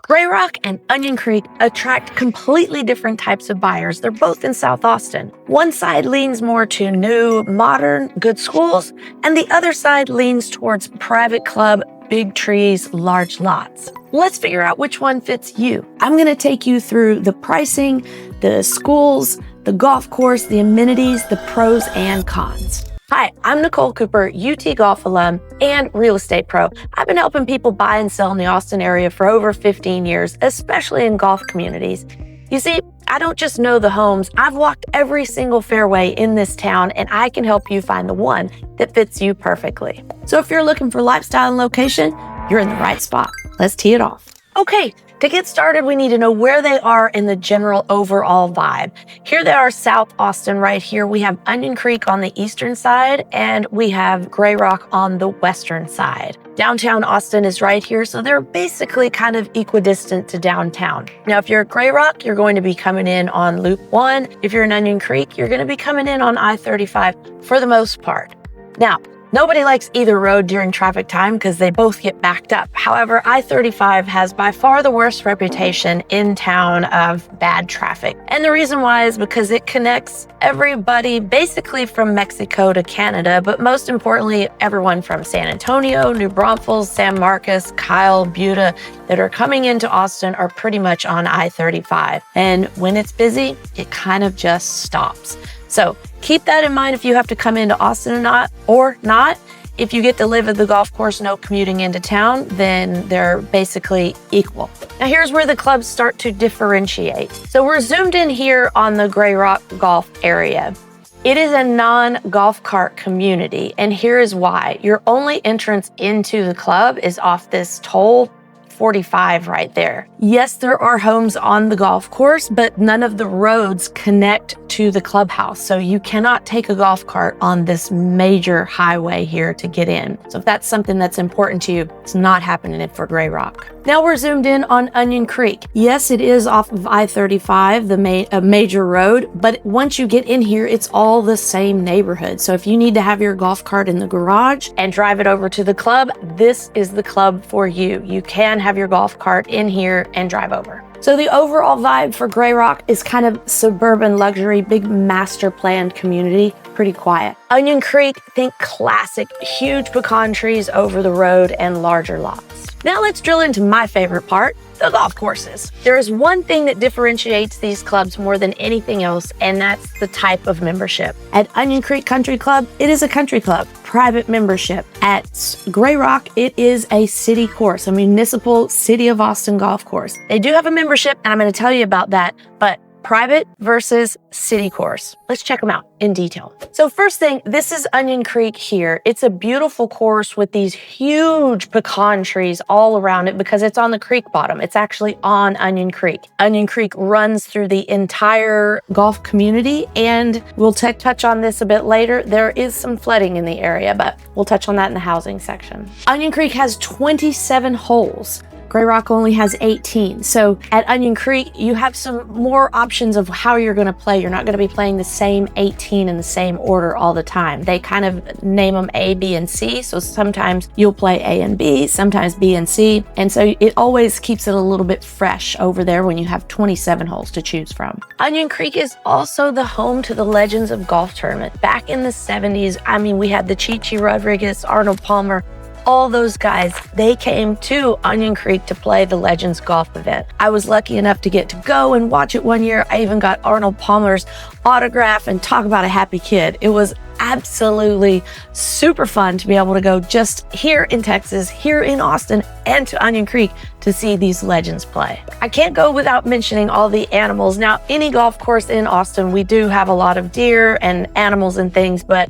Grey Rock and Onion Creek attract completely different types of buyers. They're both in South Austin. One side leans more to new, modern, good schools, and the other side leans towards private club, big trees, large lots. Let's figure out which one fits you. I'm going to take you through the pricing, the schools, the golf course, the amenities, the pros and cons. Hi, I'm Nicole Cooper, UT Golf alum and real estate pro. I've been helping people buy and sell in the Austin area for over 15 years, especially in golf communities. You see, I don't just know the homes. I've walked every single fairway in this town, and I can help you find the one that fits you perfectly. So if you're looking for lifestyle and location, you're in the right spot. Let's tee it off. Okay, to get started, we need to know where they are in the general overall vibe. Here they are, South Austin right here. We have Onion Creek on the eastern side, and we have Grey Rock on the western side. Downtown Austin is right here, so they're basically kind of equidistant to downtown. Now, if you're at Grey Rock, you're going to be coming in on Loop 1. If you're in Onion Creek, you're going to be coming in on I-35 for the most part. Now, nobody likes either road during traffic time because they both get backed up. However, I-35 has by far the worst reputation in town of bad traffic. And the reason why is because it connects everybody basically from Mexico to Canada, but most importantly, everyone from San Antonio, New Braunfels, San Marcos, Kyle, Buda that are coming into Austin are pretty much on I-35. And when it's busy, it kind of just stops. So keep that in mind if you have to come into Austin or not. If you get to live at the golf course, no commuting into town, then they're basically equal. Now here's where the clubs start to differentiate. So we're zoomed in here on the Grey Rock golf area. It is a non-golf cart community, and here is why. Your only entrance into the club is off this toll 45 right there. Yes, there are homes on the golf course, but none of the roads connect to the clubhouse. So you cannot take a golf cart on this major highway here to get in. So if that's something that's important to you, it's not happening for Grey Rock. Now we're zoomed in on Onion Creek. Yes, it is off of I-35, the major road, but once you get in here, it's all the same neighborhood. So if you need to have your golf cart in the garage and drive it over to the club, this is the club for you. You can have your golf cart in here and drive over. So the overall vibe for Grey Rock is kind of suburban luxury, big master planned community, pretty quiet. Onion Creek, think classic, huge pecan trees over the road and larger lots. Now let's drill into my favorite part, the golf courses. There is one thing that differentiates these clubs more than anything else, and that's the type of membership. At Onion Creek Country Club, it is a country club, private membership. At Grey Rock, it is a city course, a municipal City of Austin golf course. They do have a membership, and I'm going to tell you about that, but private versus city course. Let's check them out in detail. So first thing, this is Onion Creek here. It's a beautiful course with these huge pecan trees all around it because it's on the creek bottom. It's actually on Onion Creek. Onion Creek runs through the entire golf community, and we'll touch on this a bit later. There is some flooding in the area, but we'll touch on that in the housing section. Onion Creek has 27 holes. Grey Rock only has 18. So at Onion Creek, you have some more options of how you're going to play. You're not going to be playing the same 18 in the same order all the time. They kind of name them A, B, and C. So sometimes you'll play A and B, sometimes B and C. And so it always keeps it a little bit fresh over there when you have 27 holes to choose from. Onion Creek is also the home to the Legends of Golf tournament. Back in the 70s, I mean, we had the Chichi Rodriguez, Arnold Palmer, all those guys, they came to Onion Creek to play the Legends golf event. I was lucky enough to get to go and watch it one year. I even got Arnold Palmer's autograph, and talk about a happy kid. It was absolutely super fun to be able to go just here in Texas, here in Austin, and to Onion Creek to see these legends play. I can't go without mentioning all the animals. Now, any golf course in Austin, we do have a lot of deer and animals and things, but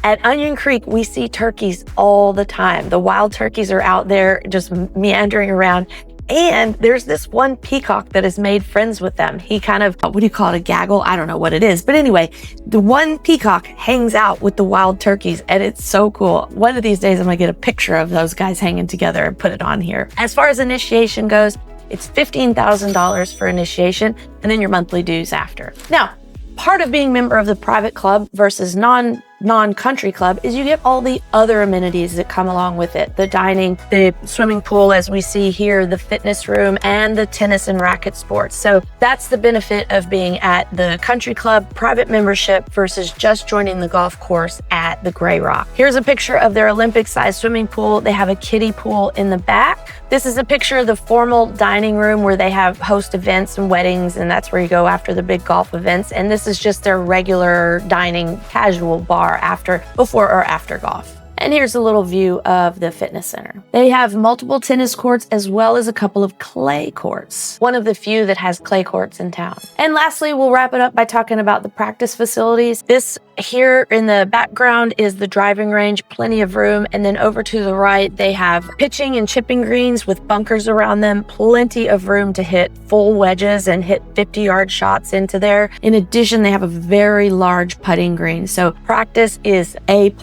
at Onion Creek, we see turkeys all the time. The wild turkeys are out there just meandering around. And there's this one peacock that has made friends with them. He kind of, what do you call it, a gaggle? I don't know what it is. But anyway, the one peacock hangs out with the wild turkeys, and it's so cool. One of these days, I'm gonna get a picture of those guys hanging together and put it on here. As far as initiation goes, it's $15,000 for initiation, and then your monthly dues after. Now, part of being a member of the private club versus non-country club is you get all the other amenities that come along with it. The dining, the swimming pool, as we see here, the fitness room, and the tennis and racket sports. So that's the benefit of being at the country club private membership versus just joining the golf course at the Grey Rock. Here's a picture of their Olympic-sized swimming pool. They have a kiddie pool in the back. This is a picture of the formal dining room where they have host events and weddings, and that's where you go after the big golf events. And this is just their regular dining casual bar before or after golf. And here's a little view of the fitness center. They have multiple tennis courts as well as a couple of clay courts. One of the few that has clay courts in town. And lastly, we'll wrap it up by talking about the practice facilities. This here in the background is the driving range, plenty of room. And then over to the right, they have pitching and chipping greens with bunkers around them, plenty of room to hit full wedges and hit 50-yard shots into there. In addition, they have a very large putting green. So practice is A+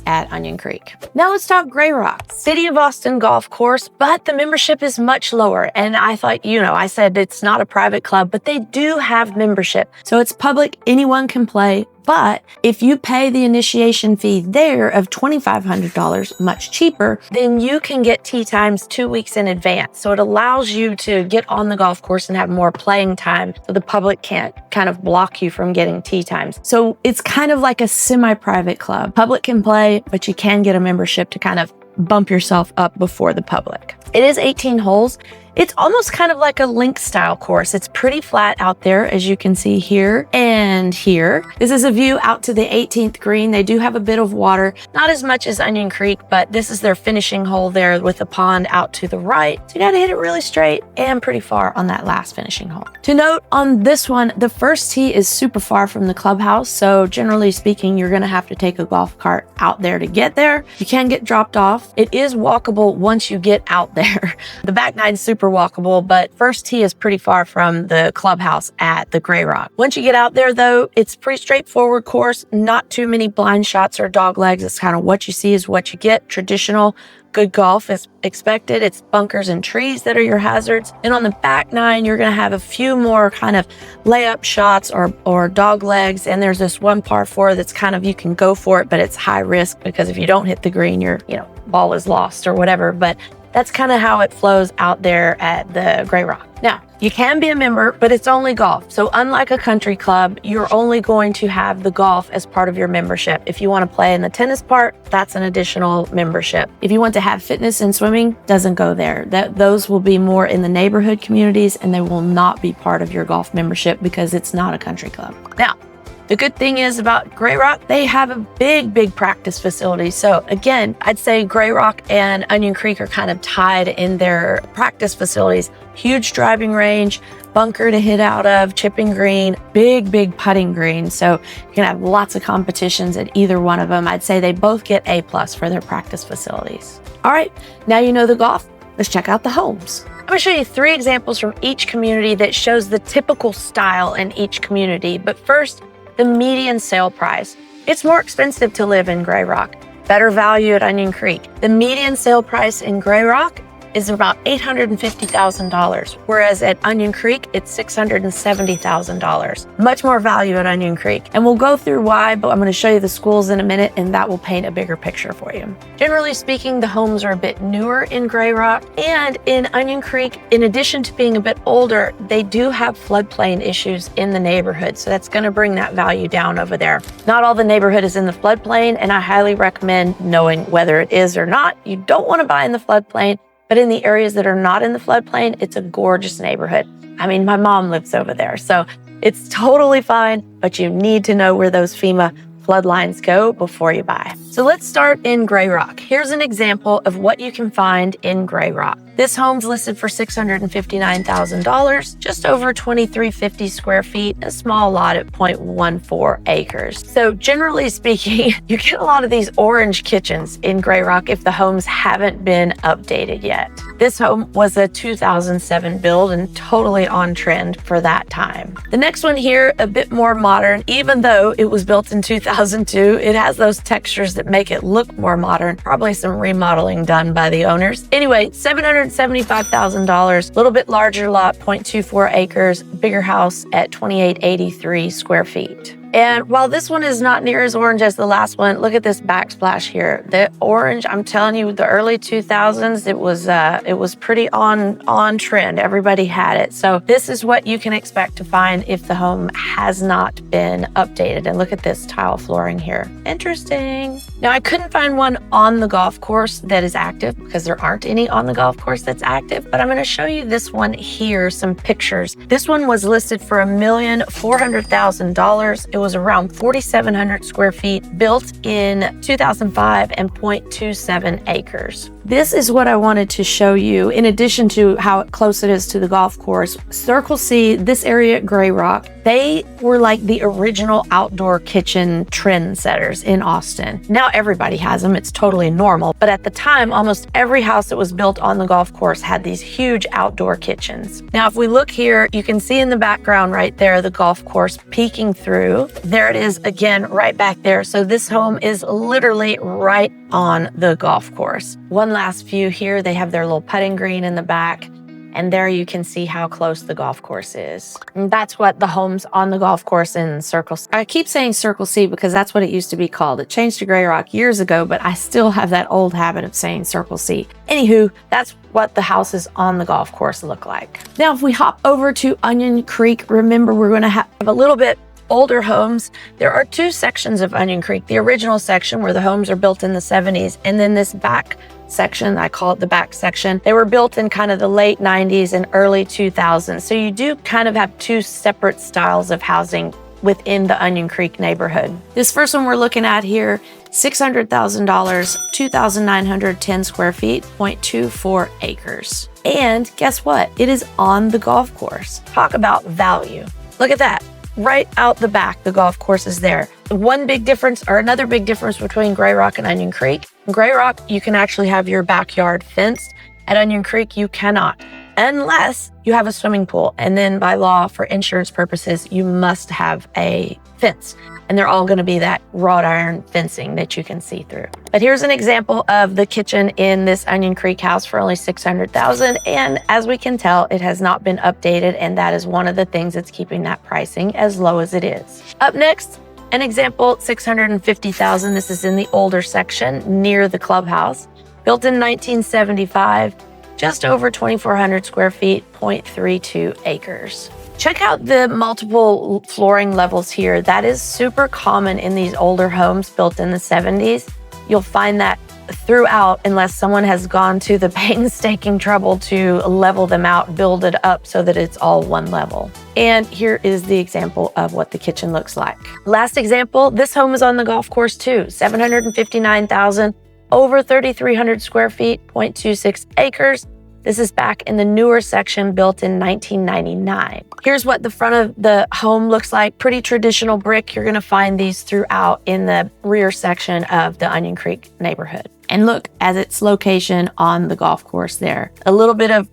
at Onion Creek. Now let's talk Grey Rock, City of Austin golf course, but the membership is much lower. And I thought, I said it's not a private club, but they do have membership. So it's public, anyone can play. But if you pay the initiation fee there of $2,500, much cheaper, then you can get tee times 2 weeks in advance. So it allows you to get on the golf course and have more playing time so the public can't kind of block you from getting tee times. So it's kind of like a semi-private club. Public can play, but you can get a membership to kind of bump yourself up before the public. It is 18 holes. It's almost kind of like a link style course. It's pretty flat out there, as you can see here and here. This is a view out to the 18th green. They do have a bit of water, not as much as Onion Creek, but this is their finishing hole there with the pond out to the right. So you gotta hit it really straight and pretty far on that last finishing hole. To note on this one, the first tee is super far from the clubhouse. So generally speaking, you're gonna have to take a golf cart out there to get there. You can get dropped off. It is walkable once you get out there. The back nine's super walkable, but first tee is pretty far from the clubhouse at the Grey Rock. Once you get out there though, it's pretty straightforward course, not too many blind shots or dog legs. It's kind of what you see is what you get. Traditional good golf is expected. It's bunkers and trees that are your hazards. And on the back nine, you're going to have a few more kind of layup shots or dog legs. And there's this one par 4 that's kind of, you can go for it, but it's high risk because if you don't hit the green, your ball is lost or whatever. But that's kind of how it flows out there at the Grey Rock. Now, you can be a member, but it's only golf. So unlike a country club, you're only going to have the golf as part of your membership. If you want to play in the tennis part, that's an additional membership. If you want to have fitness and swimming, doesn't go there. Those will be more in the neighborhood communities and they will not be part of your golf membership because it's not a country club. Now, the good thing is about Grey Rock, they have a big practice facility. So again, I'd say Grey Rock and Onion Creek are kind of tied in their practice facilities. Huge driving range, bunker to hit out of, chipping green, big putting green. So you can have lots of competitions at either one of them. I'd say they both get A+ for their practice facilities. All right, now you know the golf. Let's check out the homes. I'm going to show you 3 examples from each community that shows the typical style in each community. But first, the median sale price. It's more expensive to live in Grey Rock. Better value at Onion Creek. The median sale price in Grey Rock is about $850,000, whereas at Onion Creek, it's $670,000. Much more value at Onion Creek. And we'll go through why, but I'm going to show you the schools in a minute, and that will paint a bigger picture for you. Generally speaking, the homes are a bit newer in Grey Rock, and in Onion Creek, in addition to being a bit older, they do have floodplain issues in the neighborhood, so that's going to bring that value down over there. Not all the neighborhood is in the floodplain, and I highly recommend knowing whether it is or not. You don't want to buy in the floodplain, but in the areas that are not in the floodplain, it's a gorgeous neighborhood. I mean, my mom lives over there, so it's totally fine, but you need to know where those FEMA flood lines go before you buy. So let's start in Grey Rock. Here's an example of what you can find in Grey Rock. This home's listed for $659,000, just over 2,350 square feet, a small lot at 0.14 acres. So generally speaking, you get a lot of these orange kitchens in Grey Rock if the homes haven't been updated yet. This home was a 2007 build and totally on trend for that time. The next one here, a bit more modern, even though it was built in 2002, it has those textures that make it look more modern, probably some remodeling done by the owners. Anyway, $775,000, a little bit larger lot, 0.24 acres, bigger house at 2,883 square feet. And while this one is not near as orange as the last one, look at this backsplash here. The orange, I'm telling you, the early 2000s, it was pretty on trend. Everybody had it. So this is what you can expect to find if the home has not been updated. And look at this tile flooring here. Interesting. Now, I couldn't find one on the golf course that is active because there aren't any on the golf course that's active, but I'm going to show you this one here, some pictures. This one was listed for $1,400,000. It was around 4,700 square feet, built in 2005 and 0.27 acres. This is what I wanted to show you in addition to how close it is to the golf course. Circle C, this area at Grey Rock, they were like the original outdoor kitchen trendsetters in Austin. Now everybody has them, it's totally normal. But at the time, almost every house that was built on the golf course had these huge outdoor kitchens. Now, if we look here, you can see in the background right there, the golf course peeking through. There it is again, right back there. So this home is literally right on the golf course. One last view here, they have their little putting green in the back. And there you can see how close the golf course is. And that's what the homes on the golf course in Circle C. I keep saying Circle C because that's what it used to be called. It changed to Grey Rock years ago, but I still have that old habit of saying Circle C. Anywho, that's what the houses on the golf course look like. Now, if we hop over to Onion Creek, remember we're gonna have a little bit older homes. There are two sections of Onion Creek. The original section where the homes are built in the 70s, and then this back section, I call it the back section. They were built in kind of the late 90s and early 2000s. So you do kind of have two separate styles of housing within the Onion Creek neighborhood. This first one we're looking at here, $600,000, 2,910 square feet, 0.24 acres. And guess what? It is on the golf course. Talk about value. Look at that. Right out the back, the golf course is there. One big difference, or another big difference between Grey Rock and Onion Creek. In Grey Rock, you can actually have your backyard fenced. At Onion Creek, you cannot, unless you have a swimming pool. And then by law, for insurance purposes, you must have a fence. And they're all gonna be that wrought iron fencing that you can see through. But here's an example of the kitchen in this Onion Creek house for only $600,000. And as we can tell, it has not been updated. And that is one of the things that's keeping that pricing as low as it is. Up next, an example, $650,000. This is in the older section near the clubhouse. Built in 1975, just over 2,400 square feet, 0.32 acres. Check out the multiple flooring levels here. That is super common in these older homes built in the 70s. You'll find that throughout unless someone has gone to the painstaking trouble to level them out, build it up so that it's all one level. And here is the example of what the kitchen looks like. Last example, this home is on the golf course too. $759,000, over 3,300 square feet, 0.26 acres. This is back in the newer section built in 1999. Here's what the front of the home looks like. Pretty traditional brick. You're gonna find these throughout in the rear section of the Onion Creek neighborhood. And look at its location on the golf course there. A little bit of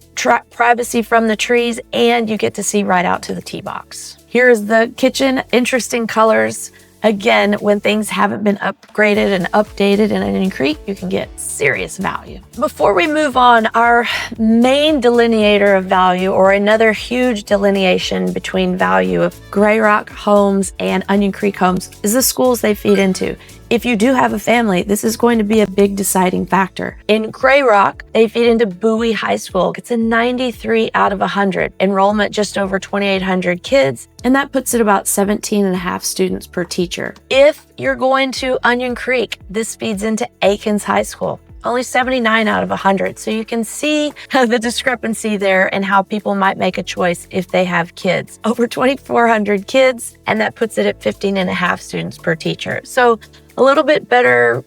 privacy from the trees, and you get to see right out to the tee box. Here's the kitchen, interesting colors. Again, when things haven't been upgraded and updated in Onion Creek, you can get serious value. Before we move on, our main delineator of value, or another huge delineation between value of Grey Rock homes and Onion Creek homes, is the schools they feed into. If you do have a family, this is going to be a big deciding factor. In Grey Rock, they feed into Bowie High School. It's a 93 out of 100. Enrollment just over 2,800 kids, and that puts it about 17 and a half students per teacher. If you're going to Onion Creek, this feeds into Akins High School. Only 79 out of 100. So you can see the discrepancy there and how people might make a choice if they have kids. Over 2,400 kids, and that puts it at 15 and a half students per teacher. So a little bit better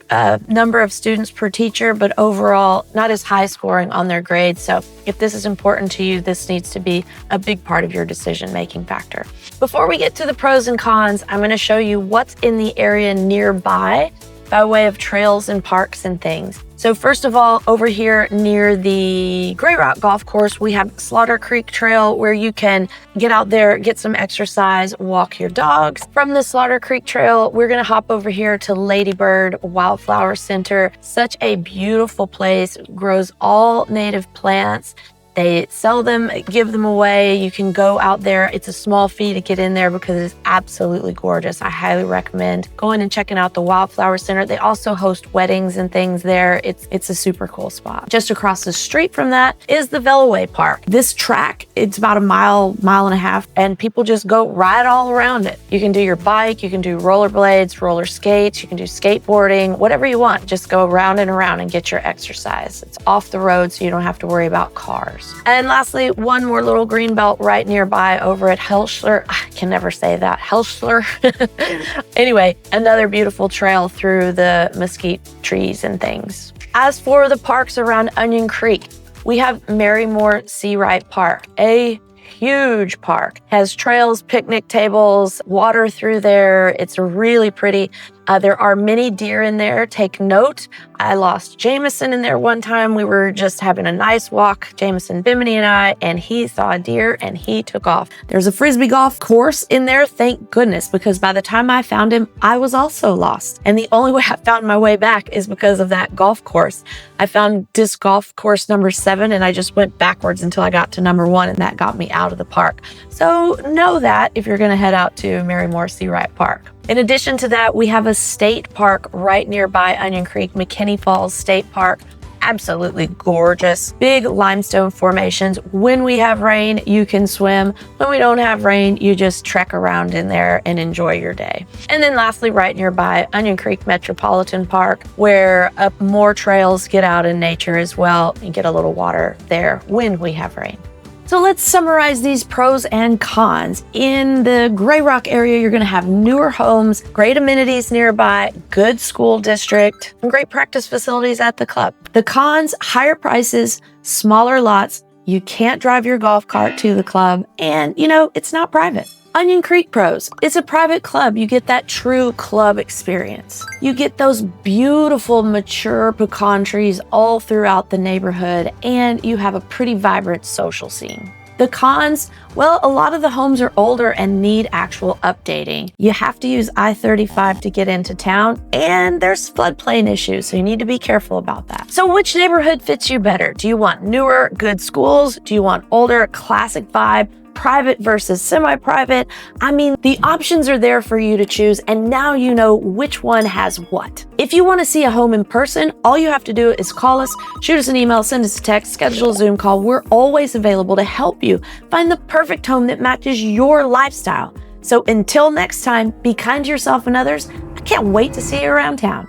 number of students per teacher, but overall not as high scoring on their grades. So if this is important to you, this needs to be a big part of your decision-making factor. Before we get to the pros and cons, I'm gonna show you what's in the area nearby by way of trails and parks and things. So first of all, over here near the Grey Rock Golf Course, we have Slaughter Creek Trail where you can get out there, get some exercise, walk your dogs. From the Slaughter Creek Trail, we're gonna hop over here to Ladybird Wildflower Center. Such a beautiful place, grows all native plants. They sell them, give them away. You can go out there. It's a small fee to get in there because it's absolutely gorgeous. I highly recommend going and checking out the Wildflower Center. They also host weddings and things there. It's a super cool spot. Just across the street from that is the Veloway Park. This track, it's about a mile and a half, and people just go right all around it. You can do your bike, you can do rollerblades, roller skates, you can do skateboarding, whatever you want. Just go around and around and get your exercise. It's off the road, so you don't have to worry about cars. And lastly, one more little green belt right nearby over at Helschler. I can never say that. Helschler. Anyway, another beautiful trail through the mesquite trees and things. As for the parks around Onion Creek, we have Marymore Seawright Park, a huge park. Has trails, picnic tables, water through there. It's really pretty. There are many deer in there. Take note, I lost Jameson in there one time. We were just having a nice walk, Jameson, Bimini, and I, and he saw a deer and he took off. There's a frisbee golf course in there, thank goodness, because by the time I found him, I was also lost. And the only way I found my way back is because of that golf course. I found disc golf course number 7 and I just went backwards until I got to number 1, and that got me out of the park. So know that if you're gonna head out to Marymore Seawright Park. In addition to that, we have a state park right nearby Onion Creek, McKinney Falls State Park. Absolutely gorgeous. Big limestone formations. When we have rain, you can swim. When we don't have rain, you just trek around in there and enjoy your day. And then lastly, right nearby, Onion Creek Metropolitan Park, where more trails get out in nature as well and get a little water there when we have rain. So let's summarize these pros and cons. In the Grey Rock area, you're going to have newer homes, great amenities nearby, good school district, and great practice facilities at the club. The cons, higher prices, smaller lots, you can't drive your golf cart to the club, and it's not private. Onion Creek pros, it's a private club. You get that true club experience. You get those beautiful mature pecan trees all throughout the neighborhood, and you have a pretty vibrant social scene. The cons, well, a lot of the homes are older and need actual updating. You have to use I-35 to get into town, and there's floodplain issues, so you need to be careful about that. So which neighborhood fits you better? Do you want newer, good schools? Do you want older, classic vibe? Private versus semi-private? I mean, the options are there for you to choose, and now you know which one has what. If you want to see a home in person, all you have to do is call us, shoot us an email, send us a text, schedule a Zoom call. We're always available to help you find the perfect home that matches your lifestyle. So until next time, be kind to yourself and others. I can't wait to see you around town.